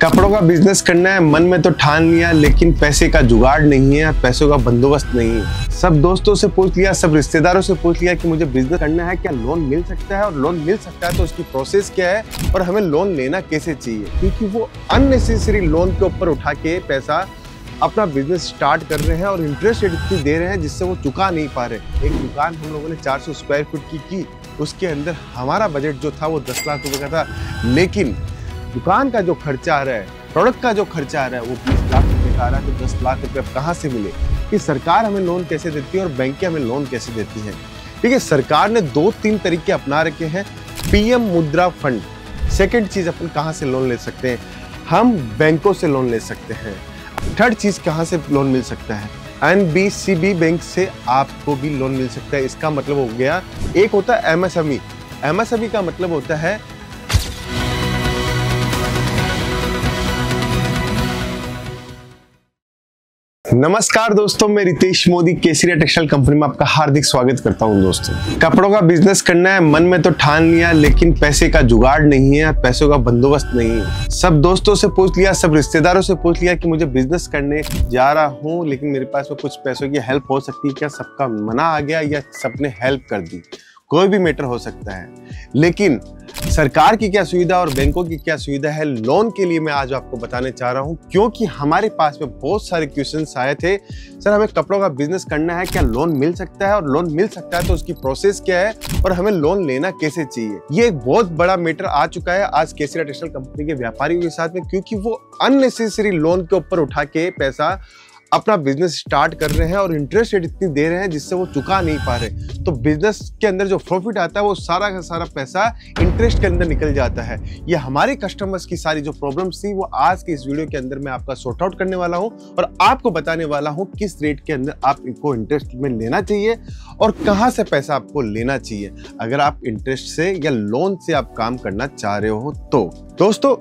कपड़ों का बिजनेस करना है, मन में तो ठान लिया, लेकिन पैसे का जुगाड़ नहीं है, पैसों का बंदोबस्त नहीं है। सब दोस्तों से पूछ लिया, सब रिश्तेदारों से पूछ लिया कि मुझे बिजनेस करना है, क्या लोन मिल सकता है, और लोन मिल सकता है तो उसकी प्रोसेस क्या है और हमें लोन लेना कैसे चाहिए, क्योंकि वो अननेसेसरी लोन के ऊपर उठा के पैसा अपना बिजनेस स्टार्ट कर रहे हैं और इंटरेस्ट रेट इतनी दे रहे हैं जिससे वो चुका नहीं पा रहे। एक दुकान हम लोगों ने 400 स्क्वायर फीट की, उसके अंदर हमारा बजट जो था वो 10 लाख रुपए का था, लेकिन दुकान का जो खर्चा आ रहा है, प्रोडक्ट का जो खर्चा आ रहा है वो 20 लाख रुपए का आ रहा है। तो 10 लाख रुपए कहाँ से मिले, कि सरकार हमें लोन कैसे देती है और बैंकें हमें लोन कैसे देती हैं। ठीक है, सरकार ने 2-3 तरीके अपना रखे हैं। पीएम मुद्रा फंड, सेकंड चीज अपन कहाँ से लोन ले सकते हैं, हम बैंकों से लोन ले सकते हैं। थर्ड चीज कहाँ से लोन मिल सकता है, NBCB बैंक से आपको भी लोन मिल सकता है। इसका मतलब हो गया, एक होता है MSME। MSME का मतलब होता है नमस्कार दोस्तों, मैं रितेश मोदी केसरिया टेक्सटाइल कंपनी में आपका हार्दिक स्वागत करता हूं। दोस्तों, कपड़ों का बिजनेस करना है, मन में तो ठान लिया, लेकिन पैसे का जुगाड़ नहीं है, पैसों का बंदोबस्त नहीं है। सब दोस्तों से पूछ लिया, सब रिश्तेदारों से पूछ लिया कि मुझे बिजनेस करने जा रहा हूं, लेकिन मेरे पास में कुछ पैसों की हेल्प हो सकती है क्या। सबका मना आ गया या सबने हेल्प कर दी, कोई भी मैटर हो सकता है। लेकिन सरकार की क्या सुविधा और बैंकों की क्या सुविधा है लोन के लिए, मैं आज आपको बताने चाह रहा हूं, क्योंकि हमारे पास में बहुत सारे क्वेश्चंस आए थे। सर, हमें कपड़ों का बिजनेस करना है, क्या लोन मिल सकता है, और लोन मिल सकता है तो उसकी प्रोसेस क्या है और हमें लोन लेना कैसे चाहिए। ये एक बहुत बड़ा मैटर आ चुका है आज केसरिया टेक्सटाइल कंपनी के व्यापारियों के साथ में, क्योंकि वो अननेसेसरी लोन के ऊपर उठा के पैसा अपना बिजनेस स्टार्ट कर रहे हैं और इंटरेस्ट रेट इतनी दे रहे हैं जिससे वो चुका नहीं पा रहे। तो बिजनेस के अंदर जो प्रॉफिट आता है वो सारा का सारा पैसा इंटरेस्ट के अंदर निकल जाता है। ये हमारे कस्टमर्स की सारी जो प्रॉब्लम्स थी वो आज के इस वीडियो के अंदर मैं आपका सॉर्ट आउट करने वाला हूं और आपको बताने वाला हूं किस रेट के अंदर आप इनको इंटरेस्ट में लेना चाहिए और कहां से पैसा आपको लेना चाहिए अगर आप इंटरेस्ट से या लोन से आप काम करना चाह रहे हो। तो दोस्तों,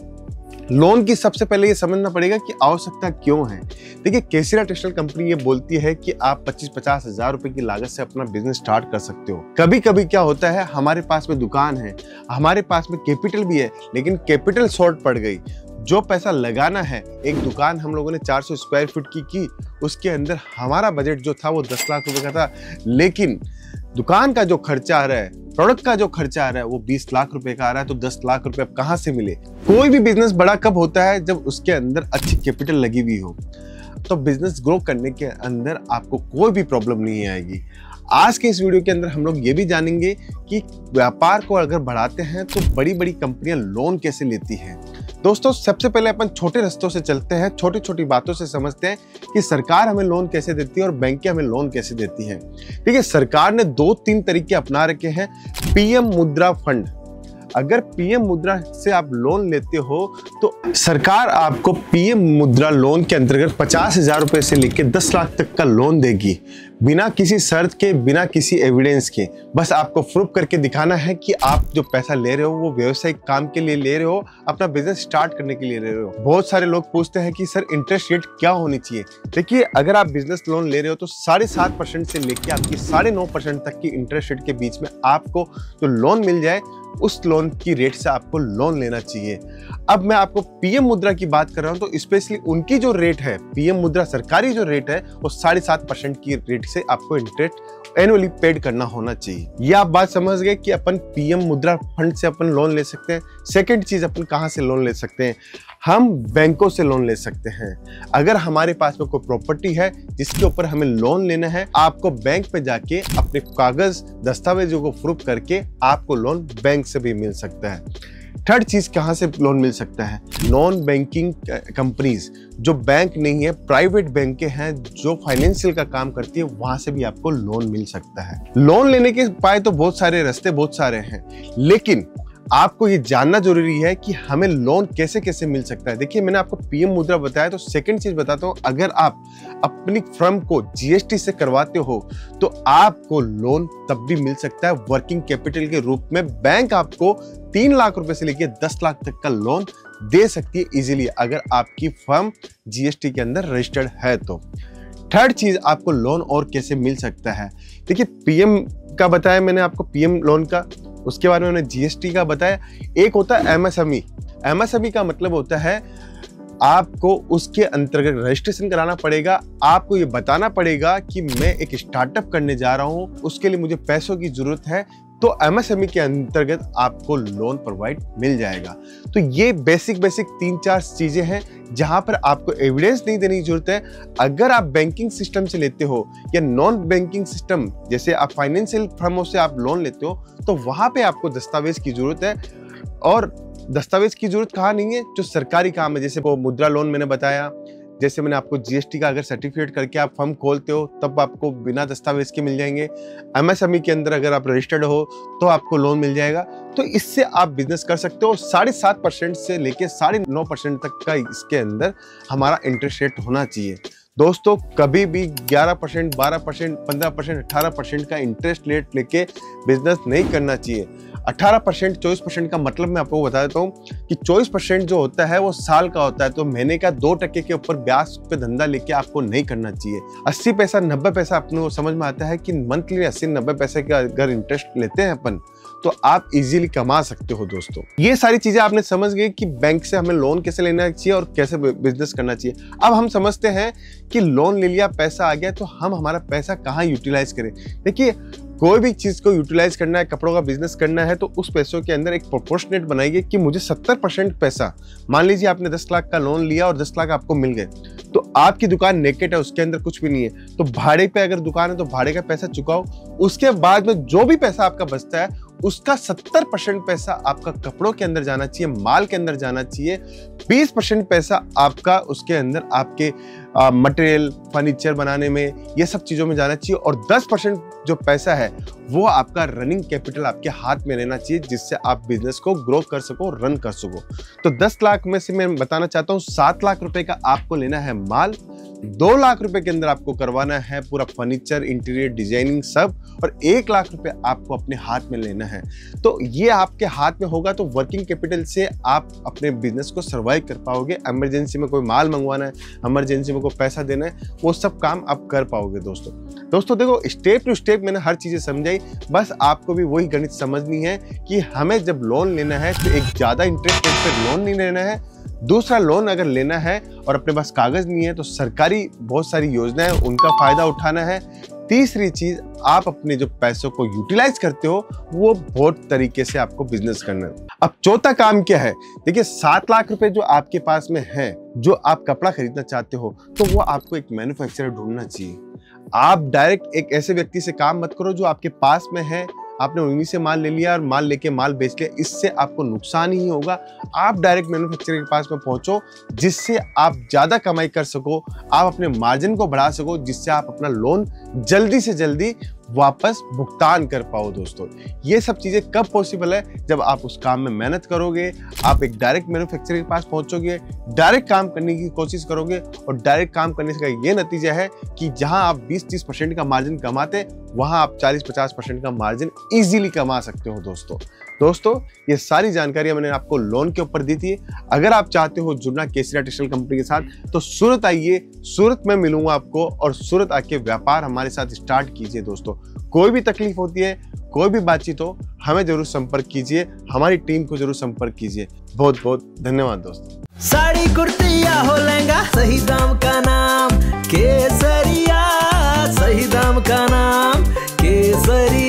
लोन की सबसे पहले ये समझना पड़ेगा कि आवश्यकता क्यों है। देखिए, केसरिया टेक्सटाइल कंपनी ये बोलती है कि आप 25-50 हजार रुपए की लागत से अपना बिजनेस स्टार्ट कर सकते हो। कभी कभी क्या होता है, हमारे पास में दुकान है, हमारे पास में कैपिटल भी है, लेकिन कैपिटल शॉर्ट पड़ गई। जो पैसा लगाना है, एक दुकान हम लोगों ने 400 स्क्वायर फीट की, उसके अंदर हमारा बजट जो था वो 10 लाख रुपए का था, लेकिन दुकान का जो खर्चा आ रहा है, प्रोडक्ट का जो खर्चा आ रहा है वो 20 लाख रुपए का आ रहा है। तो 10 लाख रुपए अब कहां से मिले। कोई भी बिजनेस बड़ा कब होता है, जब उसके अंदर अच्छी कैपिटल लगी हुई हो। तो बिजनेस ग्रो करने के अंदर आपको कोई भी प्रॉब्लम नहीं आएगी। आज के इस वीडियो के अंदर हम लोग ये भी जानेंगे कि व्यापार को अगर बढ़ाते हैं तो बड़ी बड़ी कंपनियां लोन कैसे लेती हैं। दोस्तों, सबसे पहले अपन छोटे रास्तों से चलते हैं, छोटी छोटी बातों से समझते हैं कि सरकार हमें लोन कैसे देती है और बैंकें हमें लोन कैसे देती हैं। ठीक है, सरकार ने 2-3 तरीके अपना रखे हैं। पीएम मुद्रा फंड, अगर पीएम मुद्रा से आप लोन लेते हो तो सरकार आपको पीएम मुद्रा लोन के अंतर्गत 50,000 रुपए से लेकर 10 लाख तक का लोन देगी, बिना किसी शर्त के, बिना किसी एविडेंस के। बस आपको प्रूफ करके दिखाना है कि आप जो पैसा ले रहे हो वो व्यवसायिक काम के लिए ले रहे हो, अपना बिजनेस स्टार्ट करने के लिए ले रहे हो। बहुत सारे लोग पूछते हैं कि सर इंटरेस्ट रेट क्या होनी चाहिए। देखिए, अगर आप बिजनेस लोन ले रहे हो तो 7.5% से लेकर आपकी 9.5% तक की इंटरेस्ट रेट के बीच में आपको जो लोन मिल जाए, उस लोन की रेट से आपको लोन लेना चाहिए। अब मैं आपको पीएम मुद्रा की बात कर रहा हूं, तो स्पेशली उनकी जो रेट है, पीएम मुद्रा सरकारी जो रेट है वो 7.5% की रेट से आपको इंटरेस्ट एनुअली पेड करना होना चाहिए। ये आप बात समझ गए कि अपन पीएम मुद्रा फंड से अपन लोन ले सकते हैं। सेकंड चीज, अपन कहां से लोन ले सकते हैं, हम बैंकों से लोन ले सकते हैं। अगर हमारे पास में कोई प्रॉपर्टी है जिसके ऊपर हमें लोन लेना है, आपको बैंक पे जाके अपने कागज दस्तावेजों को प्रूफ करके आपको लोन बैंक से भी मिल सकता है। थर्ड चीज, कहां से लोन मिल सकता है, नॉन बैंकिंग कंपनीज, जो बैंक नहीं है, प्राइवेट बैंकें हैं जो फाइनेंशियल का काम करती है, वहां से भी आपको लोन मिल सकता है। लोन लेने के पाए तो बहुत सारे रास्ते, बहुत सारे हैं, लेकिन आपको ये जानना जरूरी है कि हमें लोन कैसे कैसे मिल सकता है। देखिए, मैंने आपको पीएम मुद्रा बताया, तो सेकंड चीज बताता हूं, अगर आप अपनी फर्म को जीएसटी से करवाते हो तो आपको लोन तब भी मिल सकता है वर्किंग कैपिटल के रूप में। बैंक आपको 3 लाख रुपए से लेकर 10 लाख तक का लोन दे सकती है इजीली, अगर आपकी फर्म जीएसटी के अंदर रजिस्टर्ड है तो। थर्ड चीज, आपको लोन और कैसे मिल सकता है। देखिए, पीएम का बताया मैंने आपको, पीएम लोन का, उसके बारे में मैंने जीएसटी का बताया। एक होता है MSME। एमएसएमई का मतलब होता है आपको उसके अंतर्गत रजिस्ट्रेशन कराना पड़ेगा, आपको ये बताना पड़ेगा कि मैं एक स्टार्टअप करने जा रहा हूं, उसके लिए मुझे पैसों की जरूरत है, तो एमएसएमई के अंतर्गत आपको लोन प्रोवाइड मिल जाएगा। तो ये बेसिक 3-4 चीजें हैं जहां पर आपको एविडेंस नहीं देने की जरूरत है। अगर आप बैंकिंग सिस्टम से लेते हो या नॉन बैंकिंग सिस्टम जैसे आप फाइनेंशियल फर्मों से आप लोन लेते हो, तो वहां पे आपको दस्तावेज की जरूरत है। और दस्तावेज की जरूरत कहाँ नहीं है, जो सरकारी काम है, जैसे वो मुद्रा लोन मैंने बताया, जैसे मैंने आपको जीएसटी का अगर सर्टिफिकेट करके आप फर्म खोलते हो तब आपको बिना दस्तावेज के मिल जाएंगे। एमएसएमई के अंदर अगर आप रजिस्टर्ड हो तो आपको लोन मिल जाएगा। तो इससे आप बिजनेस कर सकते हो। 7.5% से लेके 9.5% तक का इसके अंदर हमारा इंटरेस्ट रेट होना चाहिए। दोस्तों कभी भी 11%, 12%, 15%, 18% का इंटरेस्ट रेट लेके बिजनेस नहीं करना चाहिए। 18%, 24% का मतलब मैं आपको बता देता हूँ कि 24% जो होता है वो साल का होता है, तो महीने का 2% के ऊपर ब्याज पे धंधा लेके आपको नहीं करना चाहिए। 80 पैसा 90 पैसा अपने को समझ में आता है कि मंथली 80-90 पैसे का अगर इंटरेस्ट लेते हैं अपन, तो आप इजीली कमा सकते हो। दोस्तों ये सारी चीजें आपने समझ गए कि बैंक से हमें लोन कैसे लेना चाहिए और कैसे बिजनेस करना चाहिए। अब हम समझते हैं कि लोन ले लिया, पैसा आ गया, तो हम हमारा पैसा कहाँ यूटिलाइज करें। देखिए कोई भी चीज को यूटिलाइज करना है, कपड़ों का बिजनेस करना है, तो उस पैसों के अंदर एक प्रोपोर्शनेट बनाइए कि मुझे 70% पैसा, मान लीजिए आपने 10 लाख का लोन लिया और 10 लाख आपको मिल गए, तो आपकी दुकान नेकेट है, उसके अंदर कुछ भी नहीं है, तो भाड़े पे अगर दुकान है तो भाड़े का पैसा चुकाओ। उसके बाद में जो भी पैसा आपका बचता है उसका 70% पैसा आपका कपड़ों के अंदर जाना चाहिए, माल के अंदर जाना चाहिए। 20% पैसा आपका उसके अंदर आपके मटेरियल, फर्नीचर बनाने में, ये सब चीजों में जाना चाहिए। और 10% जो पैसा है वो आपका रनिंग कैपिटल आपके हाथ में रहना चाहिए, जिससे आप बिजनेस को ग्रो कर सको, रन कर सको। तो 10 लाख में से मैं बताना चाहता हूँ 7 लाख रुपए का आपको लेना है माल, 2 लाख रुपए के अंदर आपको करवाना है पूरा फर्नीचर, इंटीरियर डिजाइनिंग सब, और 1 लाख रुपए आपको अपने हाथ में लेना है। तो ये आपके हाथ में होगा तो वर्किंग कैपिटल से आप अपने बिजनेस को सर्वाइव कर पाओगे। इमरजेंसी में कोई माल मंगवाना है, इमरजेंसी में कोई पैसा देना है, वो सब काम आप कर पाओगे। दोस्तों देखो स्टेप टू स्टेप मैंने हर चीजें समझाई, बस आपको भी वही गणित समझनी है कि हमें जब लोन लेना है तो एक ज्यादा इंटरेस्ट रेट पर लोन नहीं लेना है। दूसरा, लोन अगर लेना है और अपने पास कागज नहीं है तो सरकारी बहुत सारी योजनाएं हैं, उनका फायदा उठाना है। तीसरी चीज, आप अपने जो पैसों को यूटिलाइज करते हो वो बहुत तरीके से आपको बिजनेस करना है। अब चौथा काम क्या है, देखिए 7 लाख रुपए जो आपके पास में है, जो आप कपड़ा खरीदना चाहते हो, तो वो आपको एक मैन्युफैक्चरर ढूंढना चाहिए। आप डायरेक्ट एक ऐसे व्यक्ति से काम मत करो जो आपके पास में है, आपने उन्हीं से माल ले लिया और माल लेके माल बेच लिया, इससे आपको नुकसान ही होगा। आप डायरेक्ट मैन्युफैक्चरर के पास में पहुंचो, जिससे आप ज्यादा कमाई कर सको, आप अपने मार्जिन को बढ़ा सको, जिससे आप अपना लोन जल्दी से जल्दी वापस भुगतान कर पाओ। दोस्तों ये सब चीजें कब पॉसिबल है, जब आप उस काम में मेहनत करोगे, आप एक डायरेक्ट मैन्युफैक्चरर के पास पहुंचोगे, डायरेक्ट काम करने की कोशिश करोगे, और डायरेक्ट काम करने का ये नतीजा है कि जहां आप 20-30% का मार्जिन कमाते, वहां आप 40-50% का मार्जिन इजीली कमा सकते हो। दोस्तों ये सारी जानकारियां मैंने आपको लोन के ऊपर दी थी। अगर आप चाहते हो जुड़ना केसरिया टेक्सटाइल कंपनी के साथ, तो सूरत आइए, सूरत में मिलूंगा आपको, और सूरत आके व्यापार हमारे साथ स्टार्ट कीजिए। दोस्तों कोई भी तकलीफ होती है, कोई भी बातचीत हो, हमें जरूर संपर्क कीजिए, हमारी टीम को जरूर संपर्क कीजिए। बहुत बहुत धन्यवाद दोस्तों। साड़ी कुर्ती या हो लहंगा, सही दाम का नाम केसरिया, सही दाम का नाम केसरिया।